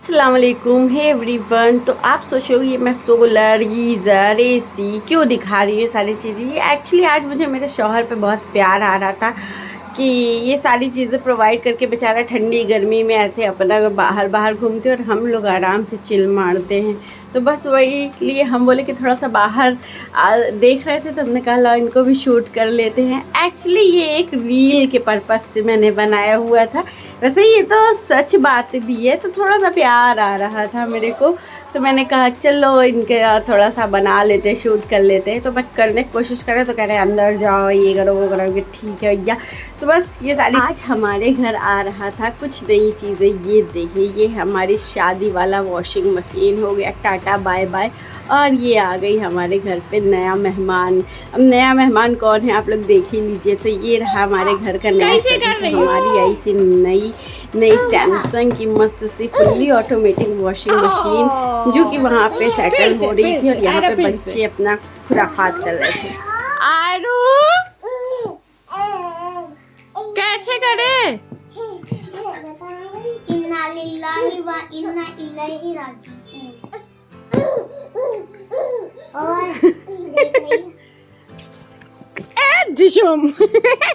अस्सलाम वालेकुम hey everyone. तो आप सोचोगे मैं सोलर गीज़र एसी क्यों दिखा रही हूँ सारी चीज़ें। ये एक्चुअली आज मुझे मेरे शौहर पे बहुत प्यार आ रहा था कि ये सारी चीज़ें प्रोवाइड करके बेचारा ठंडी गर्मी में ऐसे अपना बाहर बाहर घूमते और हम लोग आराम से चिल मारते हैं। तो बस वही लिए हम बोले कि थोड़ा सा बाहर देख रहे थे तो हमने कहा ला इनको भी शूट कर लेते हैं। एक्चुअली ये एक रील के पर्पज़ से मैंने बनाया हुआ था। वैसे ये तो सच बात भी है, तो थोड़ा सा प्यार आ रहा था मेरे को, तो मैंने कहा चलो इनके थोड़ा सा बना लेते, शूट कर लेते हैं। तो मैं करने की कोशिश करें तो कह रहे अंदर जाओ, ये करो वो करो। ठीक है भैया। तो बस ये सारी आज हमारे घर आ रहा था कुछ नई चीज़ें। ये देखिए, ये हमारी शादी वाला वॉशिंग मशीन हो गया टाटा बाय बाय। और ये आ गई हमारे घर पे नया मेहमान। अब नया मेहमान कौन है आप लोग देख ही लीजिए। तो ये रहा हमारे घर का नया सर्विस। हमारी आई थी नई सैमसंग की मस्त सी फुल्ली ऑटोमेटिक वॉशिंग मशीन, जो कि वहाँ पे सेटल हो रही थी और यहाँ पे बच्चे अपना खुराफात कर रहे थे। आरू कैसे करे? इन्ना लिल्लाहि व इन्ना इलैहि राजिऊन। डिशुम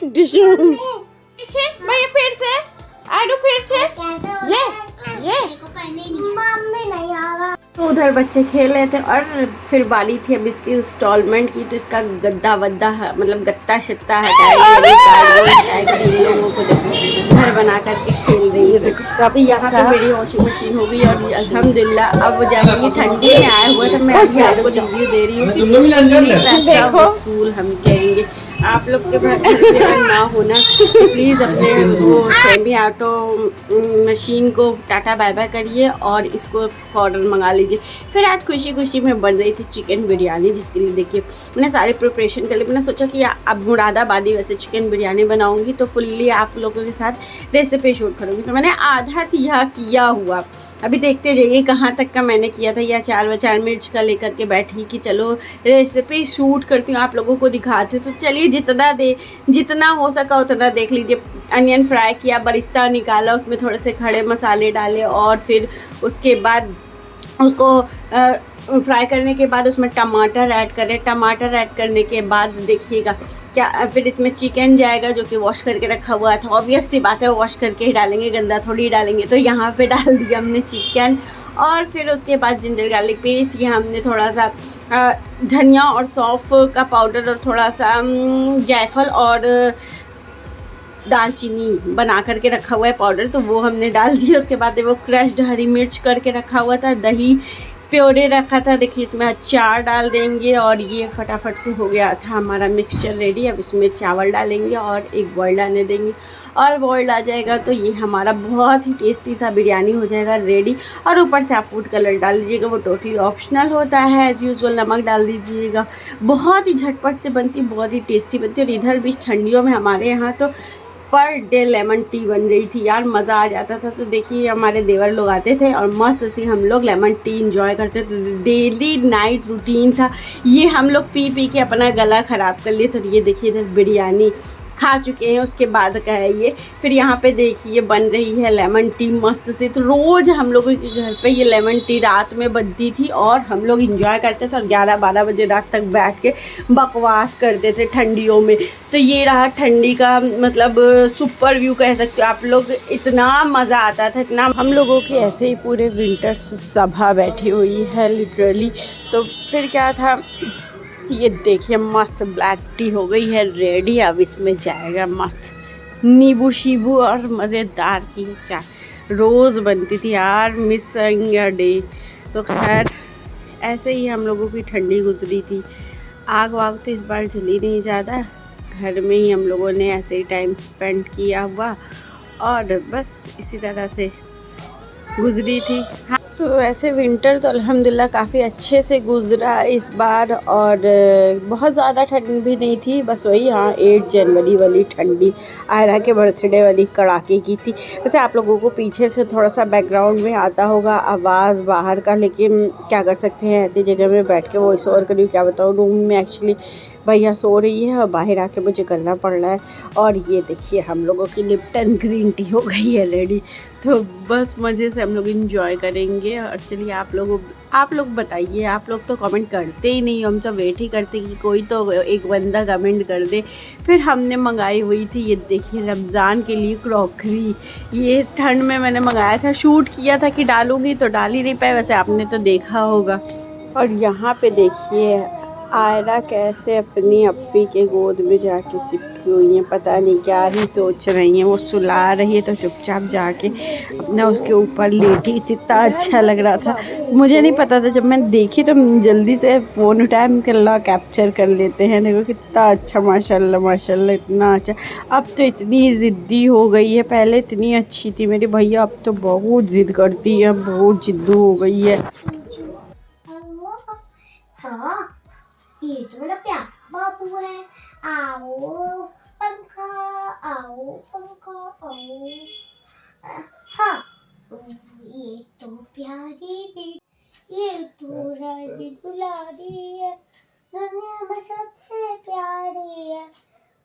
डिशुम भैया फिर से आलू फिर से ये मम्मी नहीं आ रहा। तो उधर बच्चे खेल रहे थे और फिर बारी थी अब इसकी इंस्टॉलमेंट की। तो इसका गद्दा वद्दा मतलब गत्ता शत्ता हटाएगी, इन लोगों को घर बना करके खेल रही है। सब यहाँ पे मेरी वॉशिंग मशीन हो गई और अल्हम्दुलिल्लाह अब जब ये ठंडी में आया हुआ तो मैं आपको रिव्यू दे रही हूँ। वसूल हम कहेंगे आप लोग के घर ना होना, प्लीज़ अपने वो सेमी ऑटो मशीन को टाटा बाय बाय करिए और इसको ऑर्डर मंगा लीजिए। फिर आज खुशी खुशी में बन रही थी चिकन बिरयानी, जिसके लिए देखिए मैंने सारे प्रिपरेशन कर लिए। मैंने सोचा कि अब मुरादाबादी वैसे चिकन बिरयानी बनाऊंगी तो फुल्ली आप लोगों के साथ रेसिपी शूट करूँगी। तो मैंने आधा किया हुआ, अभी देखते जाइए कहाँ तक का मैंने किया था। या चार मिर्च का लेकर के बैठी कि चलो रेसिपी शूट करती हूँ, आप लोगों को दिखाते। तो चलिए जितना हो सका उतना देख लीजिए। अनियन फ्राई किया, बरिस्ता निकाला, उसमें थोड़े से खड़े मसाले डाले और फिर उसके बाद उसको फ्राई करने के बाद उसमें टमाटर ऐड करें। टमाटर ऐड करने के बाद देखिएगा क्या फिर इसमें चिकन जाएगा जो कि वॉश करके रखा हुआ था। ऑब्वियस सी बात है वॉश करके ही डालेंगे, गंदा थोड़ी डालेंगे। तो यहाँ पे डाल दिया हमने चिकन और फिर उसके बाद जिंजर गार्लिक पेस्ट, यहाँ हमने थोड़ा सा धनिया और सौंफ का पाउडर और थोड़ा सा जायफल और दालचीनी बना करके रखा हुआ है पाउडर, तो वो हमने डाल दिया। उसके बाद वो क्रश्ड हरी मिर्च करके रखा हुआ था, दही प्योरे रखा था, देखिए इसमें अचार डाल देंगे और ये फटाफट से हो गया था हमारा मिक्सचर रेडी। अब इसमें चावल डालेंगे और एक बॉयल डालने देंगे और बॉयल आ जाएगा तो ये हमारा बहुत ही टेस्टी सा बिरयानी हो जाएगा रेडी। और ऊपर से आप फूड कलर डाल दीजिएगा, वो टोटली ऑप्शनल होता है। एज़ यूजुअल नमक डाल दीजिएगा। बहुत ही झटपट से बनती, बहुत ही टेस्टी बनती। और इधर भी ठंडियों में हमारे यहाँ तो पर डे लेमन टी बन रही थी यार, मज़ा आ जाता था। तो देखिए हमारे देवर लोग आते थे और मस्त से हम लोग लेमन टी इंजॉय करते थे। डेली नाइट रूटीन था ये, हम लोग पी के अपना गला ख़राब कर लिए। तो ये देखिए इधर बिरयानी खा चुके हैं, उसके बाद का है ये। फिर यहाँ पे देखिए बन रही है लेमन टी मस्त से। तो रोज़ हम लोगों के घर पे ये लेमन टी रात में बनती थी और हम लोग इंजॉय करते थे और 11-12 बजे रात तक बैठ के बकवास करते थे ठंडियों में। तो ये रहा ठंडी का मतलब सुपर व्यू कह सकते हो आप लोग। इतना मज़ा आता था, इतना। हम लोगों की ऐसे ही पूरे विंटर्स सभा बैठी हुई है लिटरली। तो फिर क्या था, ये देखिए मस्त ब्लैक टी हो गई है रेडी। अब इसमें जाएगा मस्त नींबू शीबू और मज़ेदार की चाय। रोज़ बनती थी यार, मिसिंग अ डे। तो खैर ऐसे ही हम लोगों की ठंडी गुजरी थी। आग वाग तो इस बार जली नहीं ज़्यादा, घर में ही हम लोगों ने ऐसे ही टाइम स्पेंड किया हुआ और बस इसी तरह से गुजरी थी। हाँ, तो वैसे विंटर तो अल्हम्दुलिल्लाह काफ़ी अच्छे से गुजरा इस बार और बहुत ज़्यादा ठंड भी नहीं थी। बस वही हाँ 8 जनवरी वाली ठंडी, आयरा के बर्थडे वाली कड़ाके की थी। वैसे आप लोगों को पीछे से थोड़ा सा बैकग्राउंड में आता होगा आवाज़ बाहर का, लेकिन क्या कर सकते हैं, ऐसी जगह में बैठ के वॉइस ओवर करी, क्या बताऊँ। रूम में एक्चुअली भैया सो रही है और बाहर आके मुझे करना पड़ रहा है। और ये देखिए हम लोगों की लिप्टन ग्रीन टी हो गई है रेडी। तो बस मज़े से हम लोग इंजॉय करेंगे। और चलिए आप लोग बताइए, आप लोग तो कमेंट करते ही नहीं, हम तो वेट ही करते कि कोई तो एक बंदा कमेंट कर दे। फिर हमने मंगाई हुई थी, ये देखिए रमज़ान के लिए क्रॉकरी। ये ठंड में मैंने मंगाया था, शूट किया था कि डालूंगी तो डाल ही नहीं पाए, वैसे आपने तो देखा होगा। और यहाँ पे देखिए आयरा कैसे अपनी अप्पी के गोद में जाके चिपकी हुई है, पता नहीं क्या ही सोच रही हैं। वो सुला रही है तो चुपचाप जाके अपना उसके ऊपर लेटी। इतना अच्छा लग रहा था, मुझे नहीं पता था, जब मैंने देखी तो जल्दी से फ़ोन उठाया, मैं कहा कैप्चर कर लेते हैं। देखो कितना अच्छा, माशाल्लाह माशाल्लाह इतना अच्छा। अब तो इतनी ज़िद्दी हो गई है, पहले इतनी अच्छी थी मेरी भैया, अब तो बहुत ज़िद करती है, बहुत जिद्दू हो गई है। हाँ, ये तो मेरा प्यारा बाबू है। आओ पंखा, आओ पंखा, आओ। हाँ, ये तो प्यारी, ये तो राजी दुलारी है, दुनिया में सबसे प्यारी है।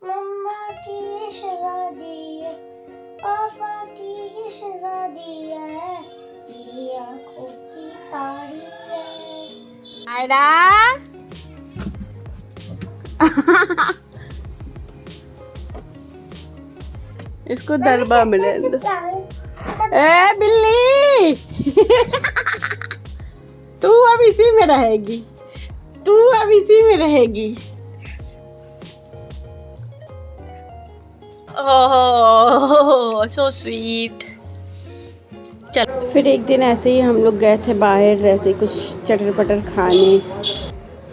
मम्मा की शहजादी है, पापा की शहजादी है, ये आँखों की तारी है। आयरा इसको दरबा मिले। ए बिल्ली तू अब इसी में रहेगी, तू अब इसी में रहेगी। ओह सो स्वीट। चल फिर एक दिन ऐसे ही हम लोग गए थे बाहर, ऐसे कुछ चटर पटर खाने।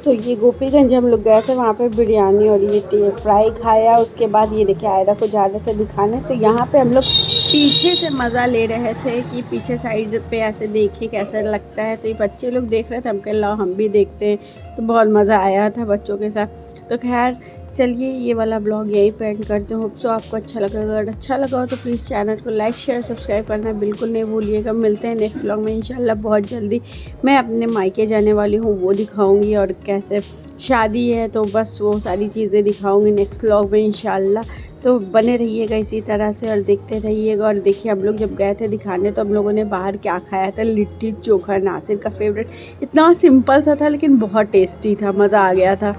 तो ये गोपीगंज हम लोग गए थे, वहाँ पे बिरयानी और ये फ्राई खाया। उसके बाद ये देखिए आयरा को जा रहे थे दिखाने, तो यहाँ पे हम लोग पीछे से मज़ा ले रहे थे कि पीछे साइड पे ऐसे देखिए कैसा लगता है। तो ये बच्चे लोग देख रहे थे, हम कह लो हम भी देखते हैं। तो बहुत मज़ा आया था बच्चों के साथ। तो खैर चलिए ये वाला ब्लॉग यही पे एंड करते हैं। होप सो आपको अच्छा लगा, अगर अच्छा लगा हो तो प्लीज़ चैनल को लाइक शेयर सब्सक्राइब करना बिल्कुल नहीं भूलिएगा। मिलते हैं नेक्स्ट ब्लॉग में इंशाल्लाह बहुत जल्दी। मैं अपने मायके जाने वाली हूँ, वो दिखाऊंगी, और कैसे शादी है तो बस वो सारी चीज़ें दिखाऊंगी नेक्स्ट ब्लॉग में इंशाल्लाह। तो बने रहिएगा इसी तरह से और देखते रहिएगा। और देखिए हम लोग जब गए थे दिखाने तो हम लोगों ने बाहर क्या खाया था, लिट्टी चोखा, नासिर का फेवरेट। इतना सिंपल सा था लेकिन बहुत टेस्टी था, मज़ा आ गया था।